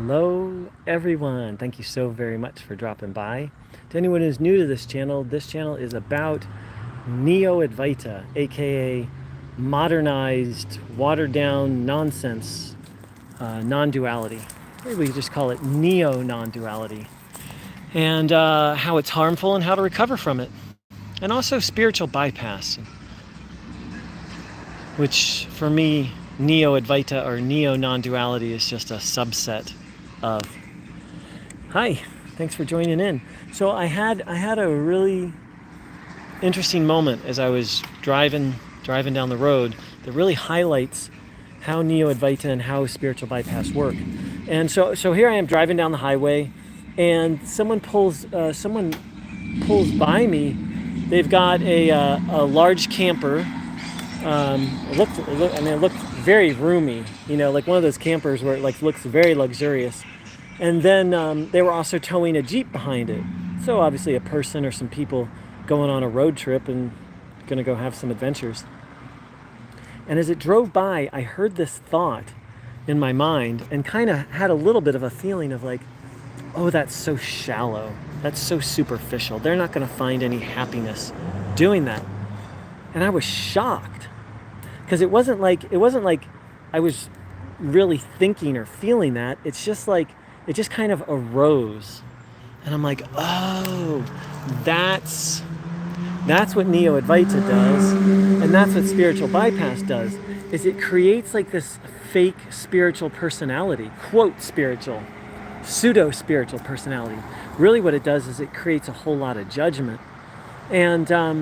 Hello, everyone. Thank you so very much for dropping by. To anyone who's new to this channel is about Neo-Advaita, aka modernized, watered down nonsense, non-duality. Maybe we just call it neo-non-duality, and how it's harmful and how to recover from it. And also spiritual bypass, which for me, Neo-Advaita or neo-non-duality is just a subset of. Hi, thanks for joining in. So I had a really interesting moment as I was driving down the road that really highlights how Neo-Advaita and how spiritual bypass work. And so here I am driving down the highway, and someone pulls by me. They've got a large camper. It looked very roomy, like one of those campers where it looks very luxurious. And then they were also towing a Jeep behind it. So obviously a person or some people going on a road trip and gonna go have some adventures. And as it drove by, I heard this thought in my mind and kind of had a little bit of a feeling of like, oh, that's so shallow. That's so superficial. They're not gonna find any happiness doing that. And I was shocked, because it wasn't like I was really thinking or feeling that. It's just like it just kind of arose, and I'm like, oh, that's what Neo-Advaita does, and that's what spiritual bypass does. Is it creates like this fake spiritual personality, quote spiritual, pseudo spiritual personality. Really, what it does is it creates a whole lot of judgment, and I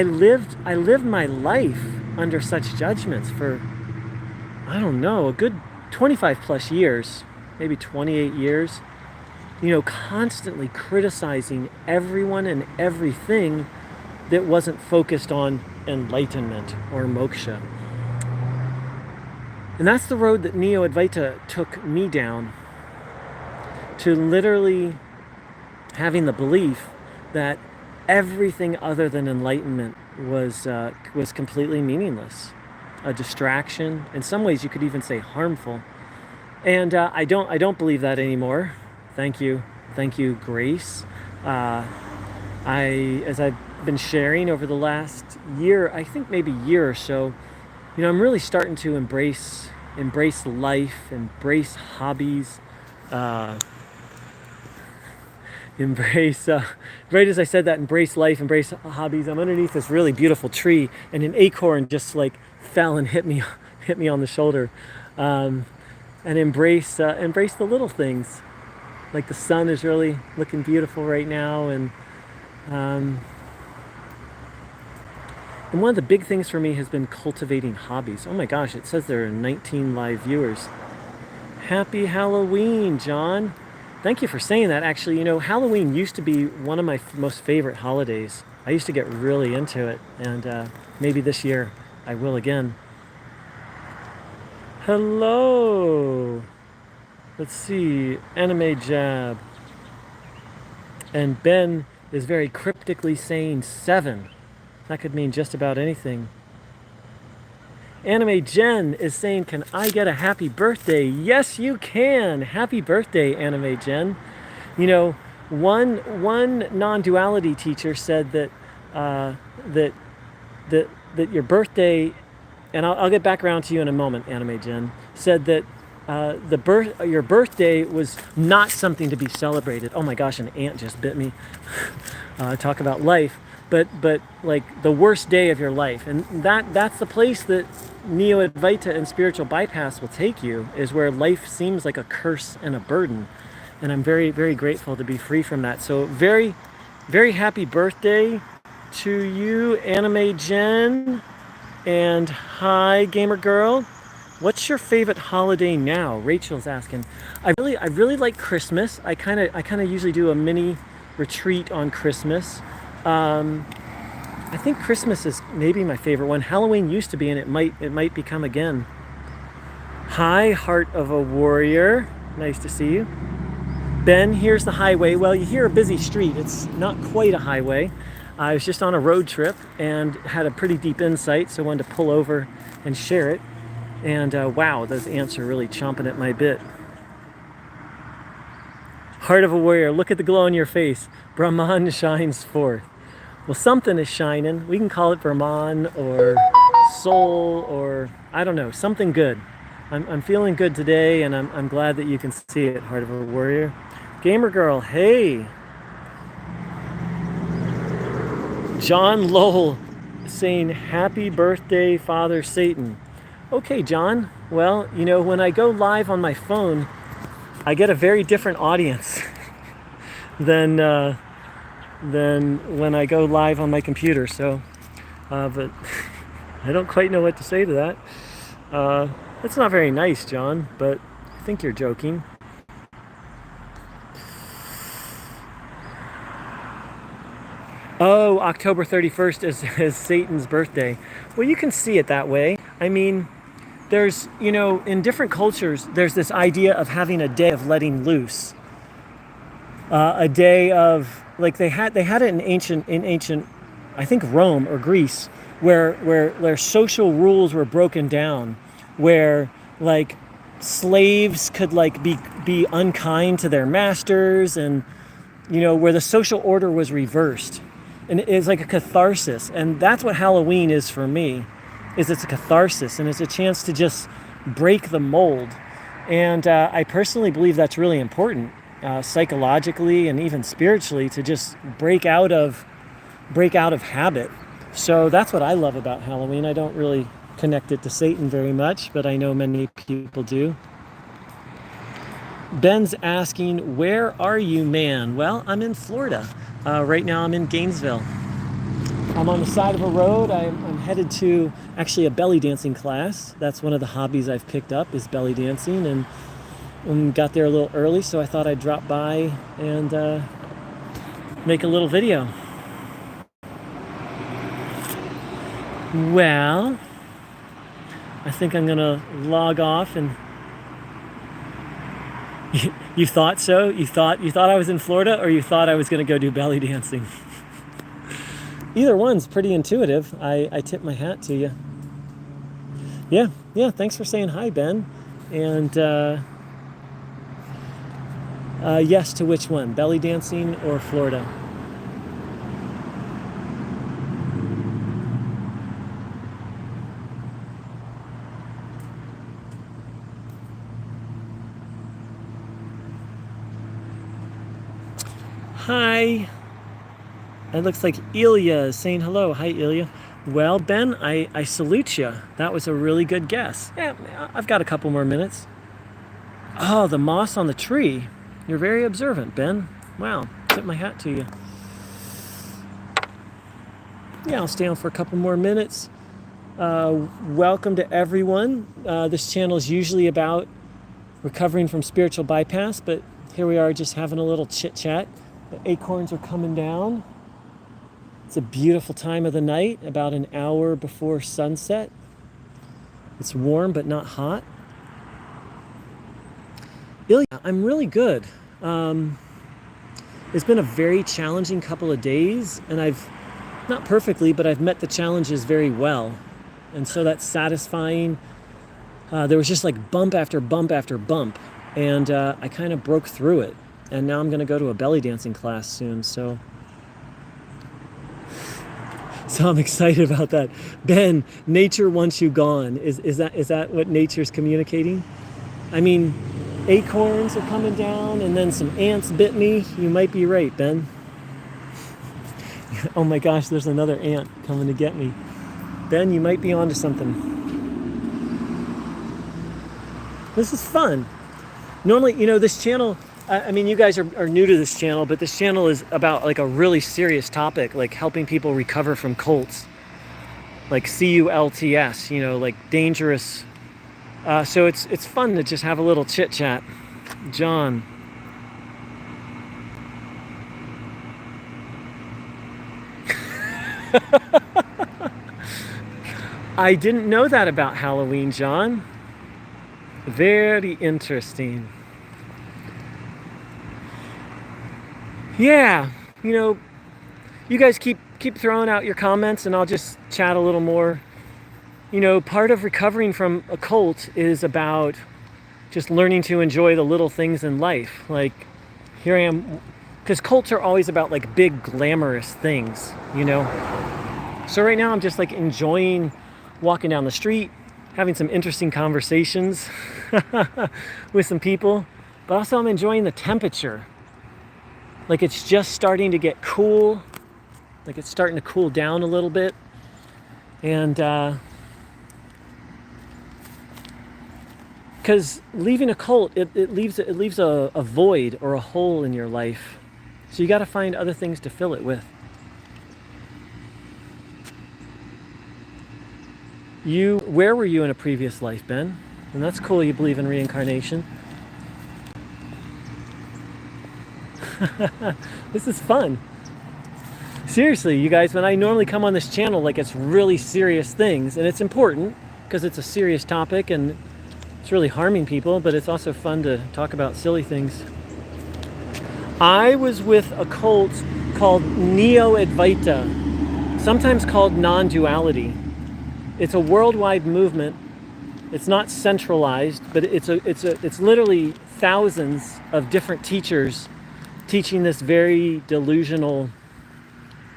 lived my life under such judgments for, I don't know, a good 25 plus years, maybe 28 years, constantly criticizing everyone and everything that wasn't focused on enlightenment or moksha. And that's the road that Neo-Advaita took me down, to literally having the belief that everything other than enlightenment was completely meaningless, a distraction. In some ways, you could even say harmful. And I don't believe that anymore. Thank you, Grace. As I've been sharing over the last year, I think maybe year or so, I'm really starting to embrace life, embrace hobbies. Right as I said that, embrace life, embrace hobbies, I'm underneath this really beautiful tree, and an acorn just fell and hit me on the shoulder. And embrace the little things. Like the sun is really looking beautiful right now, and one of the big things for me has been cultivating hobbies. Oh my gosh, it says there are 19 live viewers. Happy Halloween, John. Thank you for saying that. Actually, Halloween used to be one of my most favorite holidays. I used to get really into it, and maybe this year I will again. Hello. Let's see. Anime Jab. And Ben is very cryptically saying 7. That could mean just about anything. Anime Jen is saying, can I get a happy birthday? Yes, you can. Happy birthday, Anime Jen. One non-duality teacher said that that your birthday, and I'll get back around to you in a moment, Anime Jen, said that your birthday was not something to be celebrated. Oh my gosh, an ant just bit me. Talk about life. But like the worst day of your life, and that's the place that Neo-Advaita and spiritual bypass will take you, is where life seems like a curse and a burden. And I'm very, very grateful to be free from that. So very, very happy birthday to you, Anime Jen. And hi, Gamer Girl. What's your favorite holiday now? Rachel's asking. I really like Christmas. I kind of usually do a mini retreat on Christmas. I think Christmas is maybe my favorite one. Halloween used to be, and it might become again. Hi, Heart of a Warrior. Nice to see you. Ben, here's the highway. Well, you hear a busy street. It's not quite a highway. I was just on a road trip and had a pretty deep insight, so I wanted to pull over and share it. And wow, those ants are really chomping at my bit. Heart of a warrior, look at the glow on your face. Brahman shines forth. Well, something is shining. We can call it Brahman or soul or I don't know, something good. I'm feeling good today, and I'm glad that you can see it, Heart of a Warrior. Gamer Girl, hey. John Lowell saying, happy birthday, Father Satan. Okay, John. Well, you know, when I go live on my phone, I get a very different audience than when I go live on my computer. So, but I don't quite know what to say to that. That's not very nice, John, but I think you're joking. Oh, October 31st is Satan's birthday. Well, you can see it that way. I mean, there's, you know, in different cultures, there's this idea of having a day of letting loose. A day of, like they had it in ancient, I think Rome or Greece, where social rules were broken down, where like slaves could like be unkind to their masters, and you know, where the social order was reversed. And it's like a catharsis, and that's what Halloween is for me. Is it's a catharsis, and it's a chance to just break the mold. And I personally believe that's really important, psychologically and even spiritually, to just break out of habit. So that's what I love about Halloween. I don't really connect it to Satan very much, but I know many people do. Ben's asking, where are you, man? Well, I'm in Florida. Right now I'm in Gainesville. I'm on the side of a road. I'm headed to actually a belly dancing class. That's one of the hobbies I've picked up, is belly dancing, and got there a little early, so I thought I'd drop by and make a little video. Well, I think I'm gonna log off. And you thought so? You thought I was in Florida, or you thought I was gonna go do belly dancing? Either one's pretty intuitive. I tip my hat to you. Yeah, thanks for saying hi, Ben. And yes to which one? Belly dancing or Florida? Hi. It looks like Ilya is saying hello. Hi, Ilya. Well, Ben, I salute you. That was a really good guess. Yeah, I've got a couple more minutes. Oh, the moss on the tree. You're very observant, Ben. Wow, tip my hat to you. Yeah, I'll stay on for a couple more minutes. Welcome to everyone. This channel is usually about recovering from spiritual bypass, but here we are just having a little chit-chat. The acorns are coming down. It's a beautiful time of the night, about an hour before sunset. It's warm but not hot. Ilya, I'm really good. It's been a very challenging couple of days, and I've, not perfectly, but I've met the challenges very well. And so that's satisfying. There was just like bump after bump after bump, and I kind of broke through it. And now I'm gonna go to a belly dancing class soon, so I'm excited about that. Ben, nature wants you gone. Is that what nature's communicating? I mean, acorns are coming down, and then some ants bit me. You might be right, Ben. Oh my gosh, there's another ant coming to get me. Ben, you might be onto something. This is fun. Normally, you know, this channel, I mean, you guys are new to this channel, but this channel is about like a really serious topic, like helping people recover from cults, like CULTS, you know, like dangerous. So it's fun to just have a little chit chat. John. I didn't know that about Halloween, John. Very interesting. Yeah, you know, you guys keep throwing out your comments, and I'll just chat a little more. part of recovering from a cult is about just learning to enjoy the little things in life. Like, here I am, because cults are always about like big glamorous things. So right now I'm just like enjoying walking down the street, having some interesting conversations with some people, but also I'm enjoying the temperature. Like, it's just starting to get cool, like it's starting to cool down a little bit. And because leaving a cult, it leaves a void or a hole in your life. So you got to find other things to fill it with. Where were you in a previous life, Ben? And that's cool, you believe in reincarnation. This is fun. Seriously, you guys, when I normally come on this channel, like, it's really serious things, and it's important because it's a serious topic and it's really harming people, but it's also fun to talk about silly things. I was with a cult called Neo-Advaita, sometimes called non-duality. It's a worldwide movement. It's not centralized, but it's literally thousands of different teachers teaching this very delusional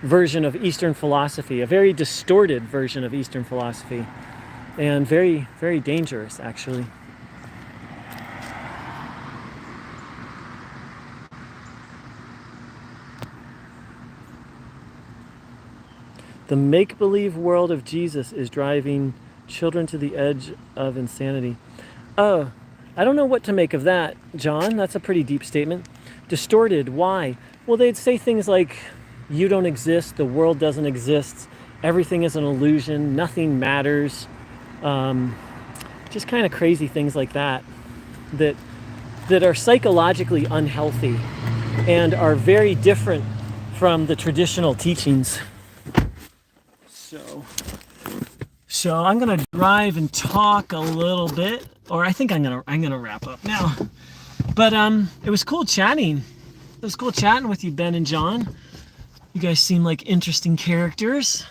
version of Eastern philosophy, a very distorted version of Eastern philosophy, and very, very dangerous, actually. The make-believe world of Jesus is driving children to the edge of insanity. Oh, I don't know what to make of that, John. That's a pretty deep statement. Distorted, why? Well, they'd say things like, you don't exist, the world doesn't exist, everything is an illusion, nothing matters. Just kind of crazy things like that are psychologically unhealthy and are very different from the traditional teachings. So I'm gonna drive and talk a little bit, or I think I'm gonna wrap up now. But it was cool chatting. It was cool chatting with you, Ben and John. You guys seem like interesting characters.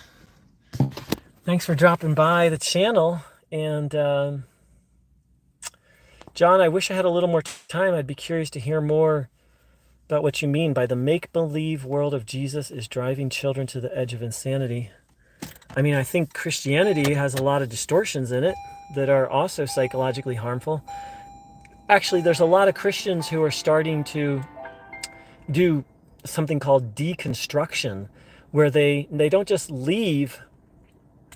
Thanks for dropping by the channel. And John, I wish I had a little more time. I'd be curious to hear more about what you mean by the make-believe world of Jesus is driving children to the edge of insanity. I mean, I think Christianity has a lot of distortions in it that are also psychologically harmful. Actually, there's a lot of Christians who are starting to do something called deconstruction, where they don't just leave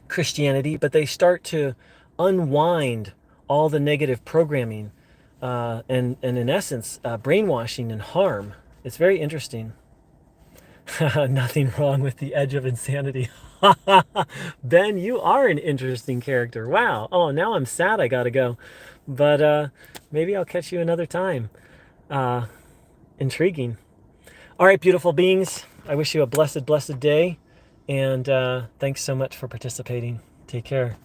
Christianity, but they start to unwind all the negative programming and in essence, brainwashing and harm. It's very interesting. Nothing wrong with the edge of insanity. Ben, you are an interesting character. Wow. Oh, now I'm sad I gotta go. But maybe I'll catch you another time. Intriguing. All right, beautiful beings. I wish you a blessed, blessed day. And thanks so much for participating. Take care.